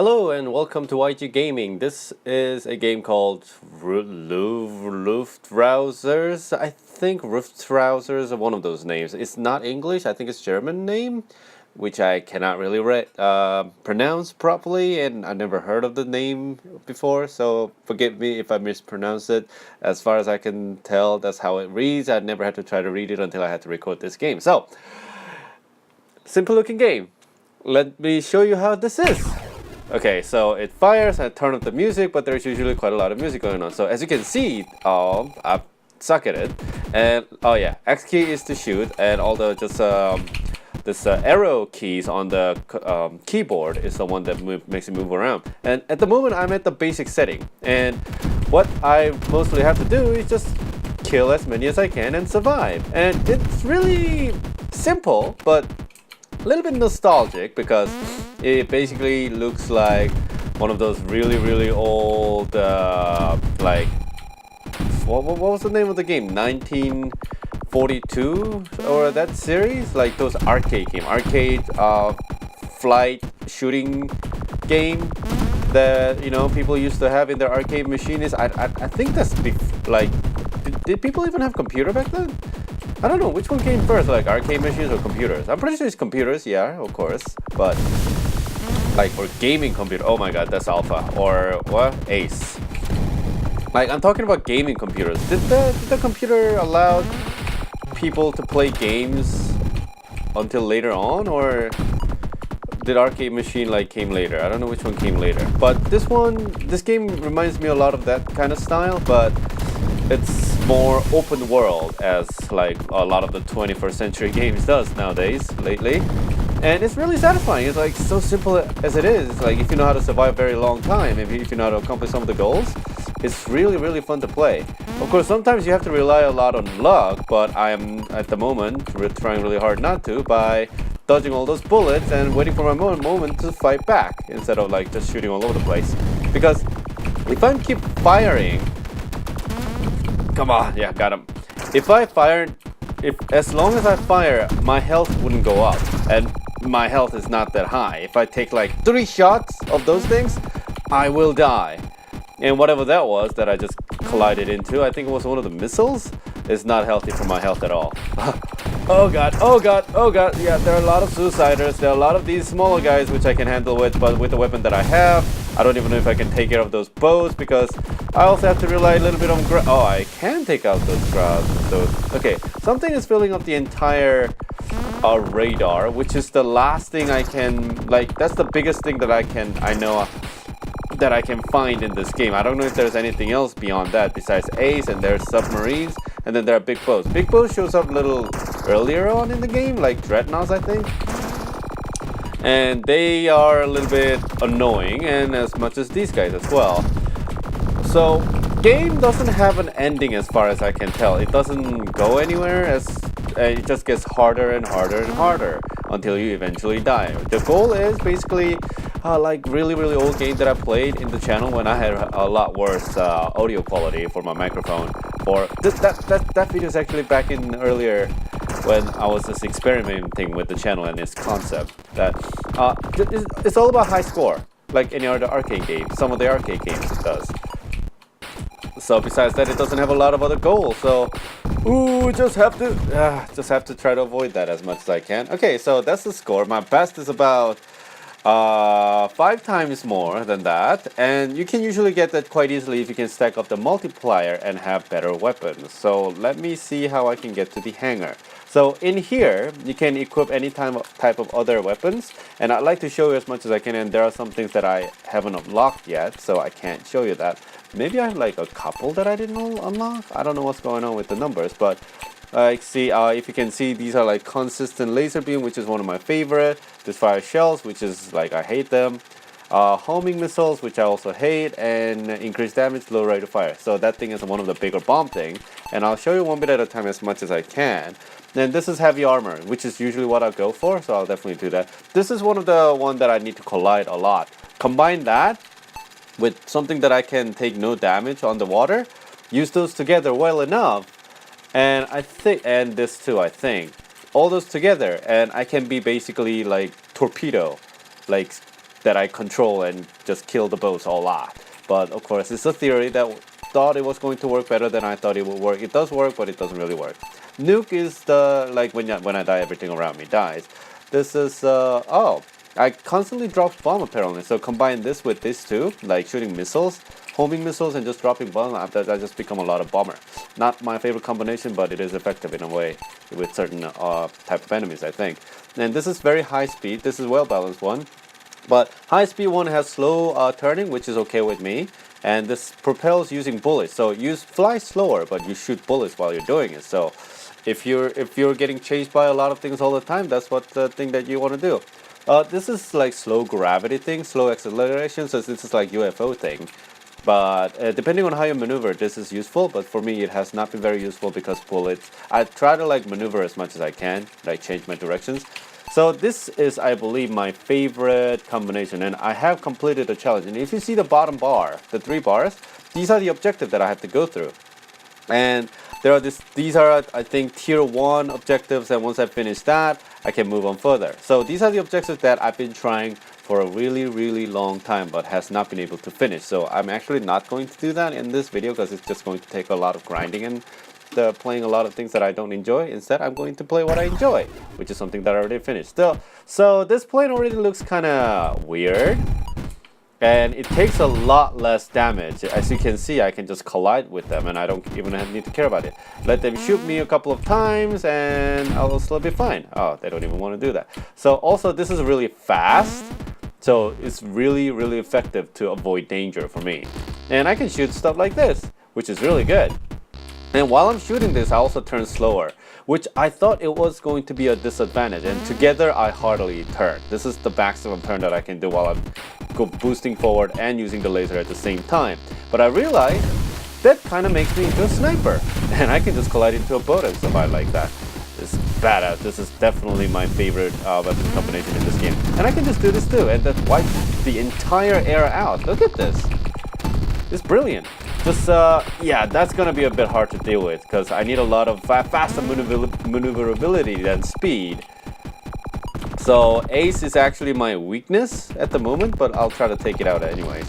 Hello and welcome to YGGaming. This is a game called LUFTRAUSERS. I think LUFTRAUSERS are one of those names. It's not English. I think it's German name, which I cannot really pronounce properly, and I never heard of the name before. So forgive me if I mispronounce it. As far as I can tell, that's how it reads. I never had to try to read it until I had to record this game. So, simple looking game. Let me show you how this is. Okay, so it fires, I turn up the music, but there's usually quite a lot of music going on. So as you can see, I suck at it. And oh yeah, X key is to shoot, and all the this arrow keys on the keyboard is the one that makes it move around. And at the moment, I'm at the basic setting, and what I mostly have to do is just kill as many as I can and survive. And it's really simple, but a little bit nostalgic because it basically looks like one of those really old like what was the name of the game, 1942 or that series, like those arcade flight shooting game that people used to have in their arcade machines. I think that's like did people even have computer back then? I don't know which one came first, like arcade machines or computers. I'm pretty sure it's computers, yeah, of course. But like for gaming computer, oh my god, that's Alpha or what? Ace. Like I'm talking about gaming computers. Did the computer allow people to play games until later on, or did arcade machine like came later? I don't know which one came later. But this game reminds me a lot of that kind of style, but it's more open world, as like a lot of the 21st century games does nowadays, lately. And it's really satisfying. It's like so simple as it is. It's like if you know how to survive a very long time, if you know how to accomplish some of the goals, it's really fun to play. Of course, sometimes you have to rely a lot on luck, but I'm at the moment trying really hard not to by dodging all those bullets and waiting for my moment to fight back instead of like just shooting all over the place. Because if I keep firing, come on, yeah, got him. If as long as I fire, my health wouldn't go up, and my health is not that high. If I take like 3 shots of those things, I will die. And whatever that was that I just collided into, I think it was one of the missiles, is not healthy for my health at all. Oh god, yeah, there are a lot of suiciders, there are a lot of these smaller guys which I can handle with, but with the weapon that I have, I don't even know if I can take care of those bows, because I also have to rely a little bit on oh, I can take out those okay, something is filling up the entire radar, which is the last thing I can, like, that's the biggest thing that I know that I can find in this game. I don't know if there's anything else beyond that besides Ace, and there's submarines, and then there are big boats. Big boats shows up a little earlier on in the game, like dreadnoughts, I think. And they are a little bit annoying, and as much as these guys as well. So, game doesn't have an ending as far as I can tell. It doesn't go anywhere, it just gets harder and harder until you eventually die. The goal is basically like really old game that I played in the channel when I had a lot worse audio quality for my microphone. Or that video is actually back in earlier when I was just experimenting with the channel and its concept. That it's all about high score, like any other arcade game. Some of the arcade games it does. So besides that, it doesn't have a lot of other goals. So, just have to try to avoid that as much as I can. Okay, so that's the score. My best is about 5 times more than that, and you can usually get that quite easily if you can stack up the multiplier and have better weapons. So let me see how I can get to the hangar. So in here, you can equip any type of other weapons, and I'd like to show you as much as I can, and there are some things that I haven't unlocked yet, so I can't show you that. Maybe I have like a couple that I didn't unlock? I don't know what's going on with the numbers, but see, if you can see, these are like consistent laser beam, which is one of my favorite. This fire shells, which is like, I hate them. Homing missiles, which I also hate, and increased damage, low rate of fire. So that thing is one of the bigger bomb thing, and I'll show you one bit at a time as much as I can. Then this is heavy armor, which is usually what I'll go for, so I'll definitely do that. This is one of the one that I need to collide a lot. Combine that with something that I can take no damage on the water, use those together well enough, and and this too, I think, all those together, and I can be basically like torpedo, like that I control and just kill the boats a lot. But of course, it's a theory that thought it was going to work better than I thought it would work. It does work, but it doesn't really work. Nuke is the, like when I die, everything around me dies. This is, oh, I constantly drop bomb apparently. So combine this with this too, like shooting missiles, homing missiles and just dropping bomb, after that I just become a lot of bomber. Not my favorite combination, but it is effective in a way with certain type of enemies, I think. And this is very high speed. This is well balanced one. But high speed one has slow turning, which is okay with me. And this propels using bullets. So you fly slower, but you shoot bullets while you're doing it. So if you're getting chased by a lot of things all the time, that's what the thing that you want to do. This is like slow gravity thing, slow acceleration. So this is like UFO thing. But depending on how you maneuver, this is useful. But for me, it has not been very useful because bullets. I try to like maneuver as much as I can, like change my directions. So this is, I believe, my favorite combination, and I have completed the challenge. And if you see the bottom bar, the 3 bars, these are the objectives that I have to go through. And there are these are, I think, tier 1 objectives, and once I finish that, I can move on further. So these are the objectives that I've been trying for a really, really long time, but has not been able to finish. So I'm actually not going to do that in this video because it's just going to take a lot of grinding and playing a lot of things that I don't enjoy. Instead, I'm going to play what I enjoy, which is something that I already finished. So this plane already looks kind of weird, and it takes a lot less damage. As you can see, I can just collide with them, and I don't even need to care about it. Let them shoot me a couple of times, and I'll still be fine. Oh, they don't even want to do that. So also, this is really fast. So it's really, really effective to avoid danger for me. And I can shoot stuff like this, which is really good. And while I'm shooting this, I also turn slower, which I thought it was going to be a disadvantage. And together, I hardly turn. This is the maximum turn that I can do while I'm boosting forward and using the laser at the same time. But I realized that kind of makes me into a sniper. And I can just collide into a boat and survive like that. This is badass. This is definitely my favorite weapon combination in this game. And I can just do this too, and that wipes the entire air out. Look at this. It's brilliant. Just, yeah, that's gonna be a bit hard to deal with because I need a lot of faster maneuverability than speed. So Ace is actually my weakness at the moment, but I'll try to take it out anyways.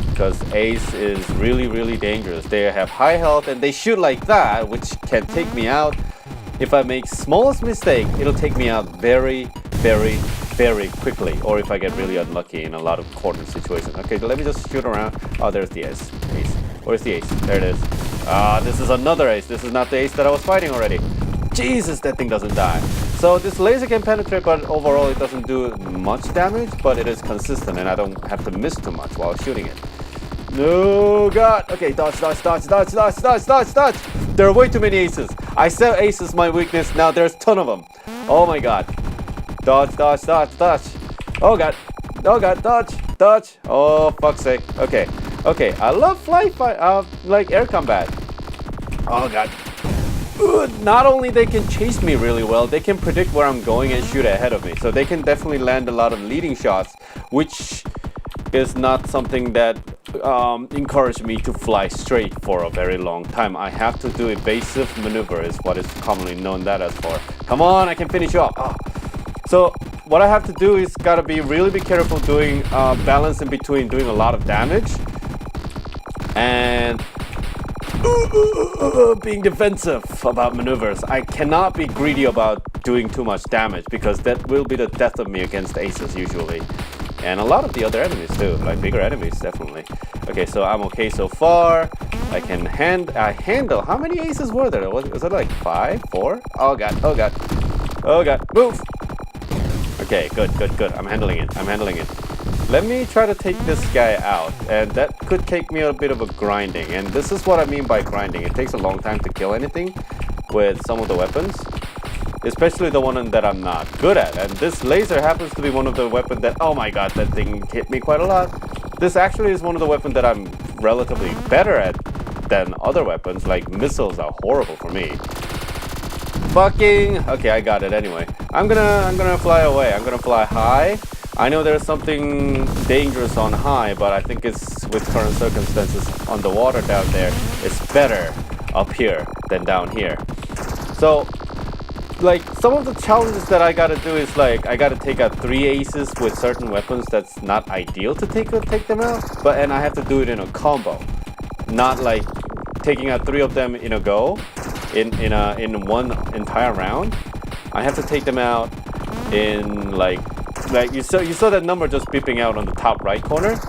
Because Ace is really, really dangerous. They have high health and they shoot like that, which can take me out. If I make smallest mistake, it'll take me out very, very, very quickly. Or if I get really unlucky in a lot of corner situations. Okay, let me just shoot around. Oh, there's the ace. Where's the ace? There it is. Ah, this is another ace. This is not the ace that I was fighting already. Jesus, that thing doesn't die. So this laser can penetrate, but overall it doesn't do much damage, but it is consistent and I don't have to miss too much while shooting it. No, God. Okay, dodge, dodge, dodge, dodge, dodge, dodge, dodge, dodge. There are way too many aces. I said ace is my weakness. Now there's a ton of them. Oh my God. Dodge, dodge, dodge, dodge. Oh God. Oh God, dodge, dodge. Oh, fuck's sake. Okay. Okay, I love like air combat. Oh God. Not only they can chase me really well, they can predict where I'm going and shoot ahead of me. So they can definitely land a lot of leading shots, which is not something that encouraged me to fly straight for a very long time. I have to do evasive maneuver is what is commonly known that as for. Come on, I can finish you off. Oh. So what I have to do is gotta be careful doing balance in between doing a lot of damage and being defensive about maneuvers. I cannot be greedy about doing too much damage because that will be the death of me against aces usually. And a lot of the other enemies too, like bigger enemies definitely. Okay, so I'm okay so far. I can handle, how many aces were there? Was it like 5, 4? Oh God, oh God. Oh God, move! Okay, good, good, good. I'm handling it, I'm handling it. Let me try to take this guy out, and that could take me a bit of a grinding. And this is what I mean by grinding. It takes a long time to kill anything with some of the weapons, especially the one that I'm not good at. And this laser happens to be one of the weapons that, oh my God, that thing hit me quite a lot. This actually is one of the weapons that I'm relatively better at than other weapons. Like missiles are horrible for me. Fucking, okay, I got it anyway. I'm gonna fly away. I'm gonna fly high. I know there's something dangerous on high, but I think it's, with current circumstances on the water down there, it's better up here than down here. So like some of the challenges that I gotta do is like I gotta take out 3 aces with certain weapons that's not ideal to take them out, and I have to do it in a combo, not like taking out 3 of them in a go, in one entire round. I have to take them out in like you saw that number just beeping out on the top right corner.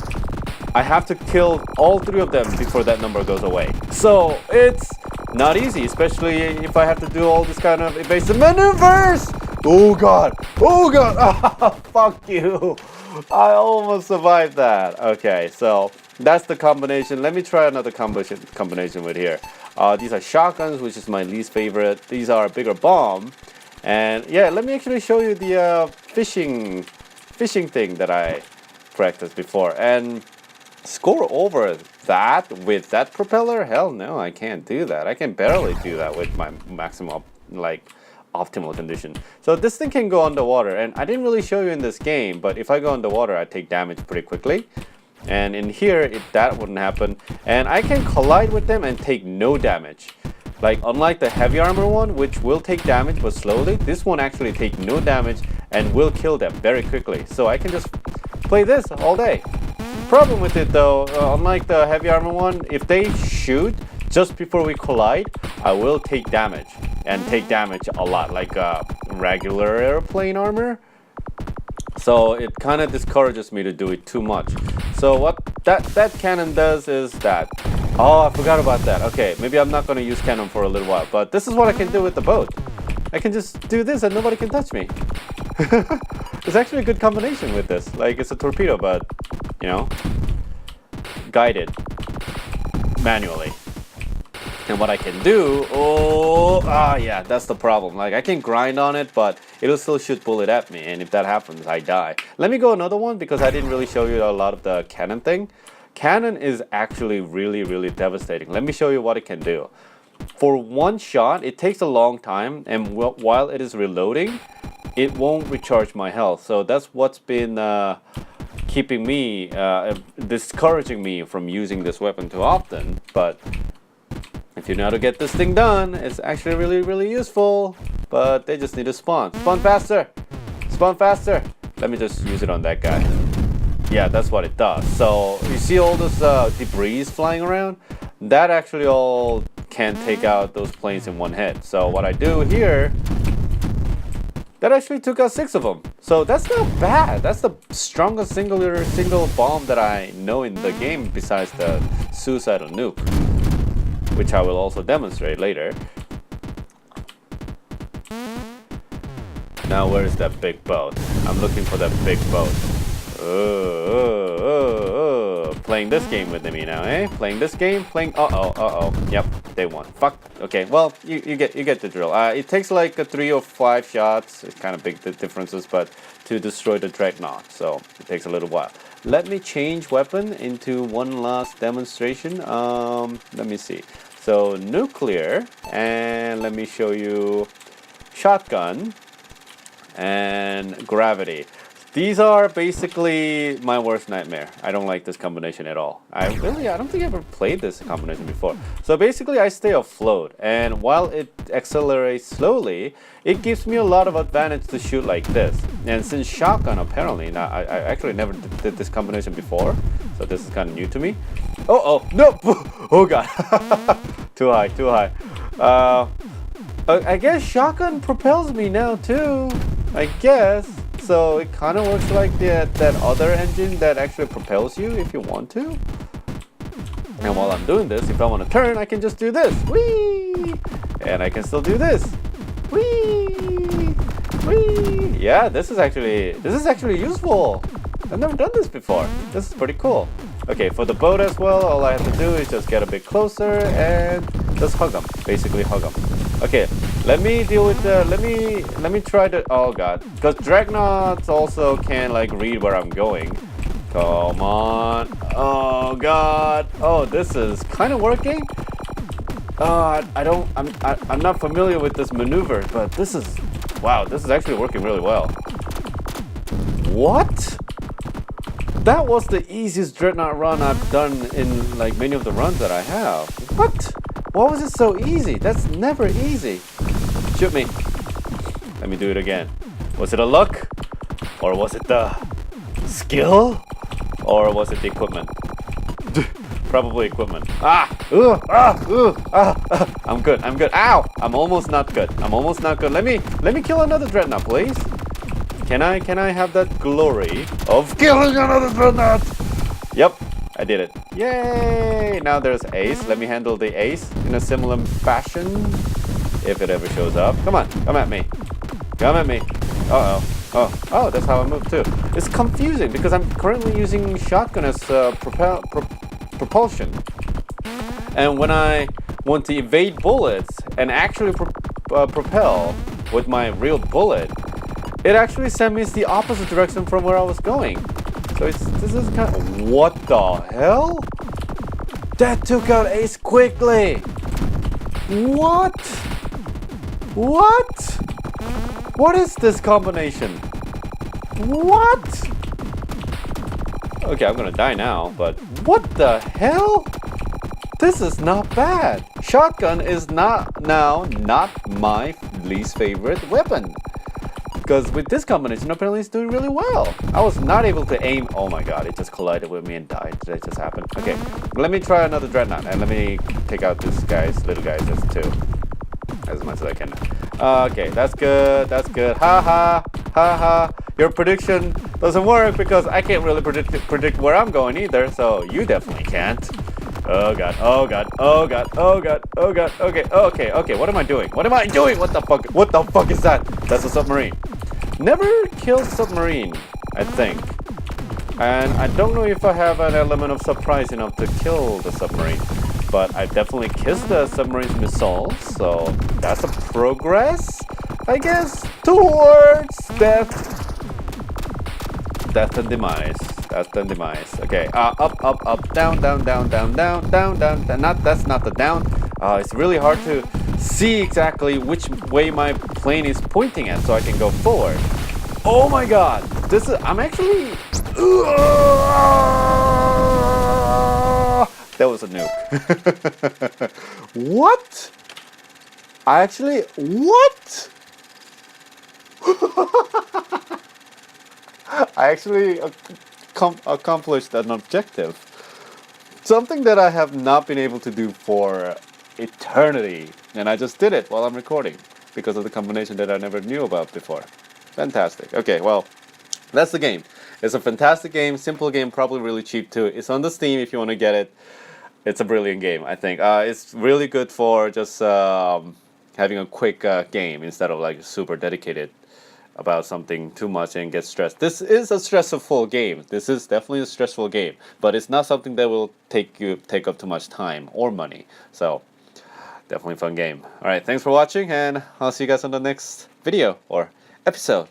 I have to kill all 3 of them before that number goes away. So it's not easy, especially if I have to do all this kind of evasive maneuvers. Oh god! Oh god! Ah, fuck you! I almost survived that. Okay, so that's the combination. Let me try another combination with here. These are shotguns, which is my least favorite. These are a bigger bomb. And yeah, let me actually show you the fishing thing that I practiced before. And score over that with that propeller? Hell no, I can't do that. I can barely do that with my maximum like optimal condition. So this thing can go underwater, and I didn't really show you in this game, but if I go underwater I take damage pretty quickly. And in here that wouldn't happen, and I can collide with them and take no damage. Like unlike the heavy armor one, which will take damage but slowly, this one actually take no damage and will kill them very quickly. So I can just play this all day. Problem with it though, unlike the heavy armor one, if they shoot just before we collide, I will take damage, and take damage a lot, like regular airplane armor. So it kind of discourages me to do it too much. So what that cannon does is that, oh, I forgot about that. Okay, maybe I'm not going to use cannon for a little while, but this is what I can do with the boat. I can just do this and nobody can touch me. It's actually a good combination with this. Like, it's a torpedo, but, you know, guided manually. And what I can do, yeah, that's the problem. Like, I can grind on it, but it'll still shoot bullet at me, and if that happens, I die. Let me go another one, because I didn't really show you a lot of the cannon thing. Cannon is actually really, really devastating. Let me show you what it can do. For one shot, it takes a long time, and while it is reloading, it won't recharge my health. So that's what's been keeping me, discouraging me from using this weapon too often. But if you know how to get this thing done, it's actually really, really useful. But they just need to spawn. Spawn faster! Spawn faster! Let me just use it on that guy. Yeah, that's what it does. So you see all this debris flying around? That actually all can take out those planes in one hit. So what I do here, that actually took out 6 of them. So that's not bad. That's the strongest single bomb that I know in the game, besides the suicidal nuke, which I will also demonstrate later. Now where's that big boat? I'm looking for that big boat. Playing this game with me now, eh? Playing this game, Yep, they won. Fuck. Okay, well, you get the drill. It takes like 3 or 5 shots. It's kind of big, the differences, but to destroy the dreadnought, so it takes a little while. Let me change weapon into one last demonstration. Let me see. So nuclear, and let me show you shotgun and gravity. These are basically my worst nightmare. I don't like this combination at all. I don't think I ever played this combination before. So basically I stay afloat, and while it accelerates slowly, it gives me a lot of advantage to shoot like this. And since shotgun, apparently, now I actually never did this combination before, so this is kind of new to me. Oh no! Oh god! Too high. I guess shotgun propels me now too. I guess. So it kind of works like that other engine that actually propels you if you want to. And while I'm doing this, if I want to turn, I can just do this. Whee! And I can still do this. Whee! Whee! Yeah, this is actually useful. I've never done this before. This is pretty cool. Okay, for the boat as well, all I have to do is just get a bit closer and just hug them. Basically hug them. Okay, let me deal with the, let me try to, oh god. Because dreadnoughts also can like read where I'm going. Come on. Oh god. Oh, this is kind of working. I'm not familiar with this maneuver, but this is, wow, this is actually working really well. What? That was the easiest dreadnought run I've done in like many of the runs that I have. What? Why was it so easy? That's never easy. Shoot me. Let me do it again. Was it a luck? Or was it the skill? Or was it the equipment? Probably equipment. I'm good. Ow! I'm almost not good. Let me kill another dreadnought, please. Can I have that glory of killing another dreadnought? Yep, I did it. Yay! Now there's ace. Let me handle the ace in a similar fashion. If it ever shows up. Come on, come at me. Oh, that's how I move too. It's confusing because I'm currently using shotgun as propulsion. And when I want to evade bullets and actually propel with my real bullet, it actually sent me the opposite direction from where I was going. So this is kind of... What the hell? That took out ace quickly. What? What is this combination? What? Okay, I'm gonna die now, but what the hell? This is not bad. Shotgun is not my least favorite weapon. Because with this combination, apparently it's doing really well. I was not able to aim. Oh my god, it just collided with me and died. Did that just happen? Okay, let me try another dreadnought and let me take out this little guys as much as I can. Okay, that's good. Ha ha. Your prediction doesn't work because I can't really predict where I'm going either. So you definitely can't. Oh god. Okay. What am I doing? What the fuck is that? That's a submarine. Never killed submarine, I think. And I don't know if I have an element of surprise enough to kill the submarine. But I definitely kissed the submarine's missiles, so that's a progress, I guess, towards death and demise. Okay, up, down. That's not the down. It's really hard to see exactly which way my plane is pointing at, so I can go forward. Oh my god, I'm actually... That was a nuke. What? What? I actually accomplished an objective. Something that I have not been able to do for eternity. And I just did it while I'm recording. Because of the combination that I never knew about before. Fantastic. Okay, well, that's the game. It's a fantastic game, simple game, probably really cheap too. It's on the Steam if you want to get it. It's a brilliant game, I think. It's really good for just having a quick game instead of like super dedicated about something too much and get stressed. This is a stressful game. This is definitely a stressful game, but it's not something that will take up too much time or money. So definitely a fun game. All right, thanks for watching, and I'll see you guys on the next video or episode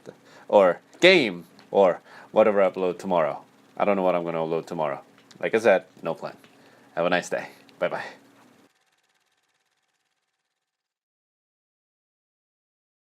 or game or whatever I upload tomorrow. I don't know what I'm going to upload tomorrow. Like I said, no plan. Have a nice day. Bye-bye.